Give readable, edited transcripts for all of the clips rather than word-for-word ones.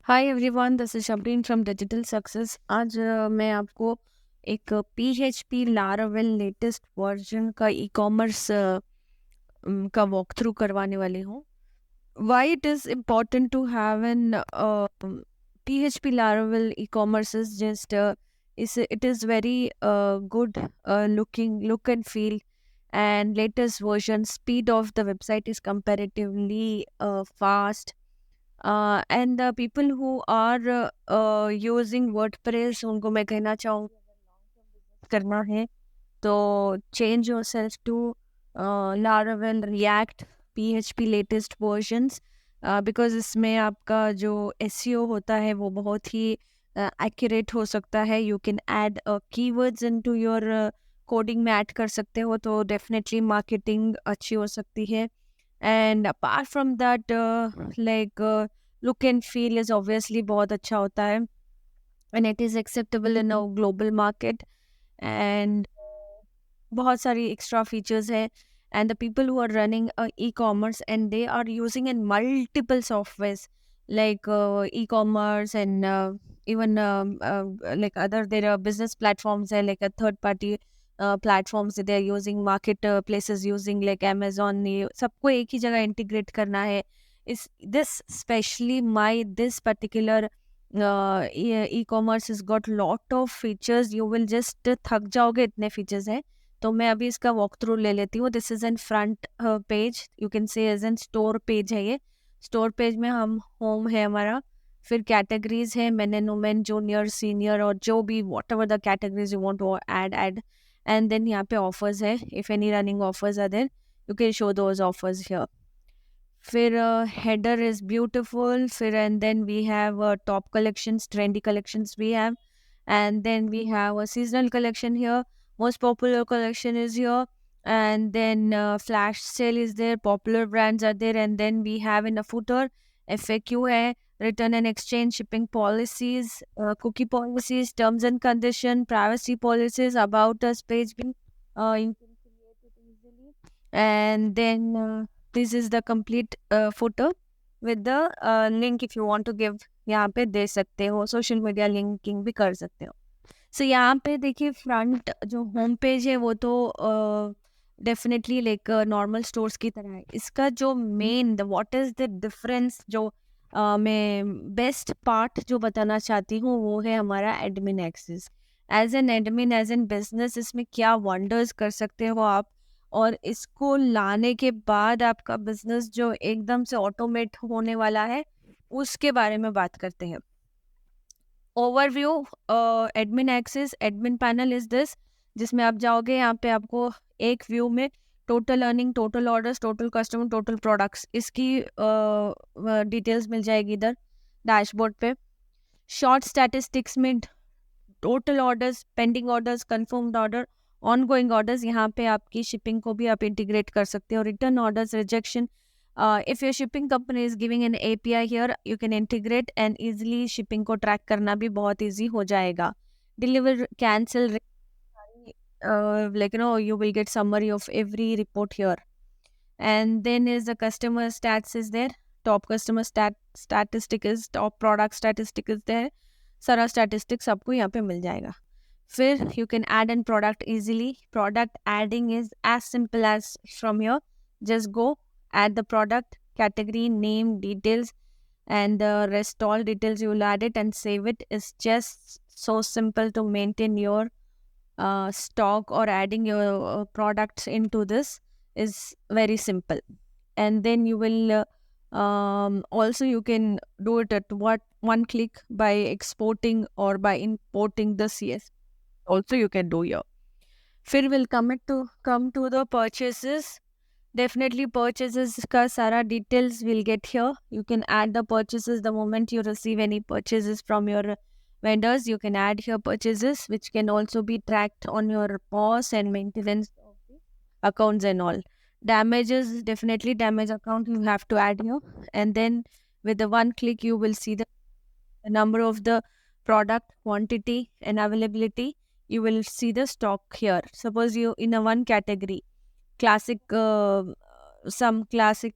Hi everyone, this is Shabreen from digital success. आज मैं आपको एक PHP लारावेल लेटेस्ट वर्जन का ई कॉमर्स का वॉक थ्रू करवाने वाली हूँ। Why it is important to have an PHP Laravel e-commerce is just is it is very good look and feel, and latest version speed of the website is comparatively fast. And the people who are using WordPress, उनको मैं कहना चाहूँगी करना है तो change yourself to Laravel, React, PHP latest versions, because इसमें आपका जो SEO होता है वो बहुत ही एक्यूरेट हो सकता है। You can add keywords into your coding में ऐड कर सकते हो, तो डेफिनेटली मार्केटिंग अच्छी हो सकती है। And apart from that, like look and feel is obviously बहुत अच्छा होता है, and it is acceptable in a global market. And बहुत सारी एक्स्ट्रा फीचर्स है, and the people who are running e-commerce and they are using in multiple software like e-commerce and even like other there are business platforms and like a third party platforms that they are using, market places using like Amazon, ये सबको एक ही जगह integrate करना है। इस this especially my this particular e-commerce has got lot of features, you will just थक जाओगे, इतने फीचर्स हैं। तो मैं अभी इसका वॉक थ्रू ले लेती हूँ। This is an front page, you can say as an store page है ये। स्टोर पेज में हम होम है हमारा, फिर कैटेगरीज है मेन वुमेन जूनियर सीनियर और जो भी whatever the categories you want to add, and then यहाँ पे ऑफर्स है, if any running offers are there you can show those offers here. फिर हेडर इज ब्यूटिफुल, फिर and then we have top collections, trendy collections we have, and then we have a seasonal collection here, most popular collection is here, and then flash sale is there, popular brands are there, and then we have in a footer FAQ hai, return and exchange, shipping policies, cookie policies, terms and condition, privacy policies, about us page bhi you can create it easily, and then this is the complete footer with the link if you want to give, यहाँ पे दे सकते हो, social media linking भी कर सकते हो। सो यहाँ पे देखिए फ्रंट जो होम पेज है वो तो डेफिनेटली लाइक नॉर्मल स्टोर्स की तरह है। इसका जो main the what is the difference, जो मैं बेस्ट पार्ट जो बताना चाहती हूँ वो है हमारा admin access. As an admin, as an business, इसमें क्या वंडर्स कर सकते हो आप, और इसको लाने के बाद आपका बिजनेस जो एकदम से ऑटोमेट होने वाला है उसके बारे में बात करते हैं। Overview, admin access, admin panel is this, जिसमें आप जाओगे यहाँ पे आपको एक व्यू में total earning, total orders, total customer, total products, इसकी डिटेल्स मिल जाएगी इधर डैशबोर्ड पे। शॉर्ट स्टैटिस्टिक्स में total orders, pending orders, confirmed order, ongoing orders, यहाँ पे आपकी शिपिंग को भी आप इंटीग्रेट कर सकते हो, return orders, rejection. If your shipping company is giving an API here, you can integrate and easily shipping को ट्रैक करना भी बहुत ईजी हो जाएगा। Deliver, cancel, like you will get summary of every report here. And then is the customer stats is there, top customer statistic is, top product statistic is there, सारा statistics आपको यहाँ पे मिल जाएगा। फिर you can add in product easily. Product adding is as simple as from here, just go add the product, category, name, details, and the rest all details you will add it and save it. Is just so simple to maintain your stock or adding your products into this is very simple. And then you will also you can do it at one click by exporting or by importing the CS, also you can do here. फिर will come to the purchases. Definitely purchases ka sara details will get here. You can add the purchases the moment you receive any purchases from your vendors. You can add here purchases which can also be tracked on your POS and maintenance of the accounts and all. Damages, definitely damage account you have to add here, and then with the one click you will see the number of the product, quantity and availability. You will see the stock here. Suppose you in a one category, classic some classic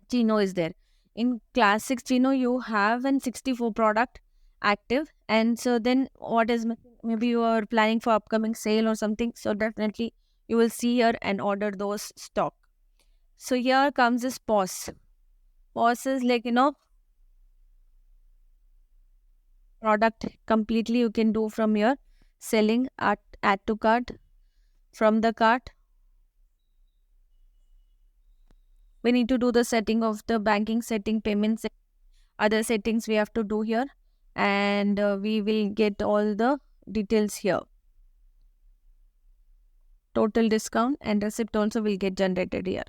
chino is there, In classic Chino, you have an 64 product active, and so then what is missing? Maybe you are planning for upcoming sale or something. So definitely you will see here and order those stock. So here comes this pause. Pause is like product completely you can do from here. Selling at add to cart. From the cart, we need to do the setting of the banking setting, payments, other settings we have to do here, and we will get all the details here. Total discount and receipt also will get generated here.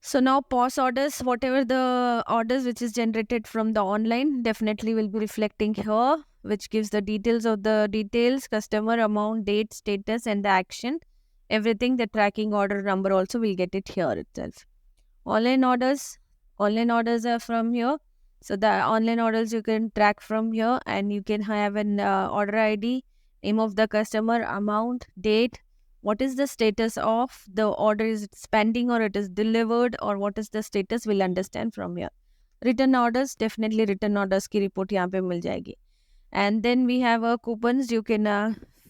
So now pause orders, whatever the orders which is generated from the online definitely will be reflecting here, which gives the details of the details, customer amount, date, status, and the action. Everything, the tracking order number also will get it here itself. Online orders, online orders are from here. So the online orders you can track from here, and you can have an order ID, name of the customer, amount, date, what is the status of the order, is it pending or it is delivered, or what is the status, we'll understand from here. Return orders, definitely return orders की report यहाँ पे मिल जाएगी. And then we have coupons. You can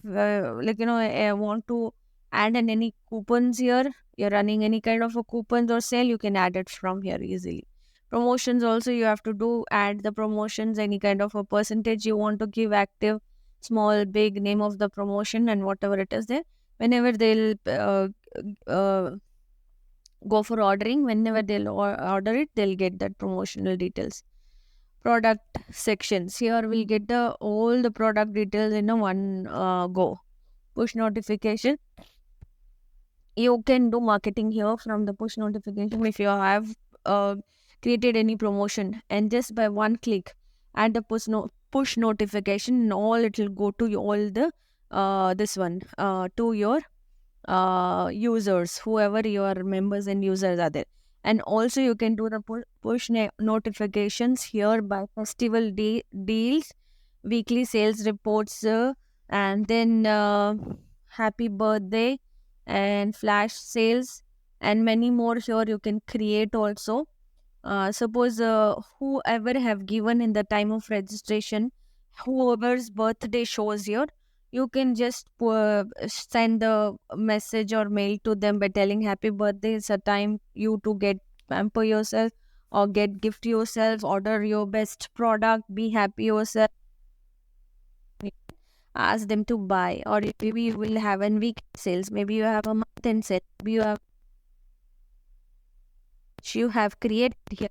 want to add any coupons here. You're running any kind of a coupons or sale, you can add it from here easily. Promotions also, you have to do add the promotions, any kind of a percentage you want to give active, small, big, name of the promotion, and whatever it is there. Whenever they'll uh, go for ordering, whenever they'll order it, they'll get that promotional details. Product sections, here we'll get the all the product details in a one go. Push notification, you can do marketing here from the push notification. If you have uh, created any promotion, and just by one click add the push notification, and all it will go to all the this one to your users, whoever your members and users are there. And also you can do the push notifications here by festival deals, weekly sales reports, and then happy birthday and flash sales, and many more here you can create also. Suppose whoever have given in the time of registration, whoever's birthday shows here, you can just send the message or mail to them by telling happy birthday. It's a time you to get pamper yourself or get gift yourself, order your best product, be happy yourself. Ask them to buy, or maybe you will have a week sales, maybe you have a month end sale, maybe you have created here.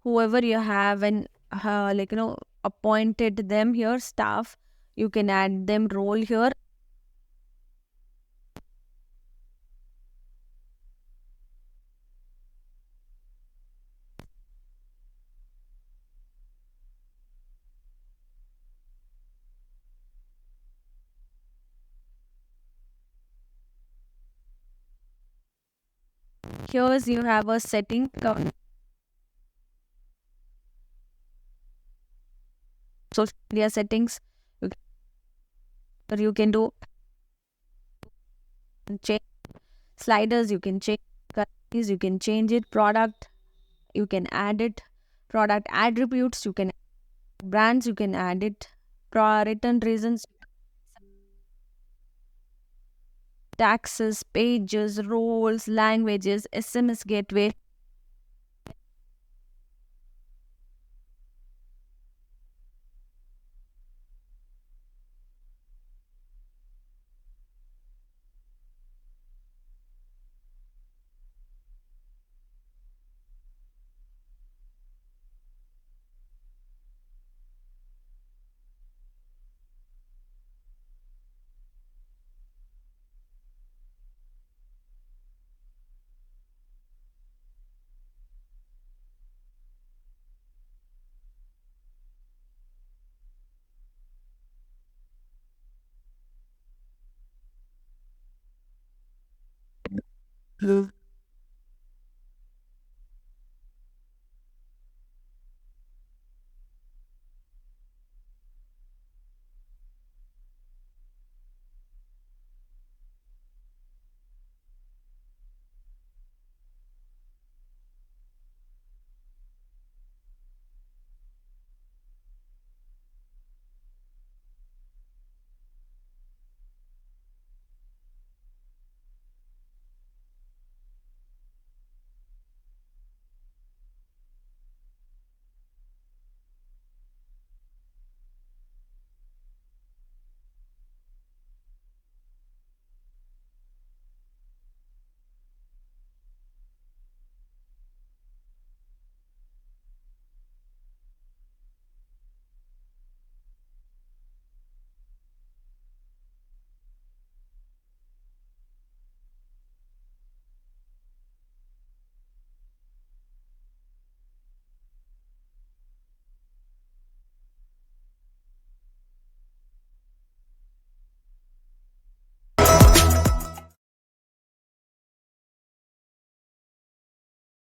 Whoever you have and appointed them here, staff, you can add them role here. Here's you have a setting, social media settings. You can do change sliders, you can change countries, you can change it. Product, you can add it. Product attributes, you can brands, you can add it. Return reasons, taxes, pages, roles, languages, SMS gateway.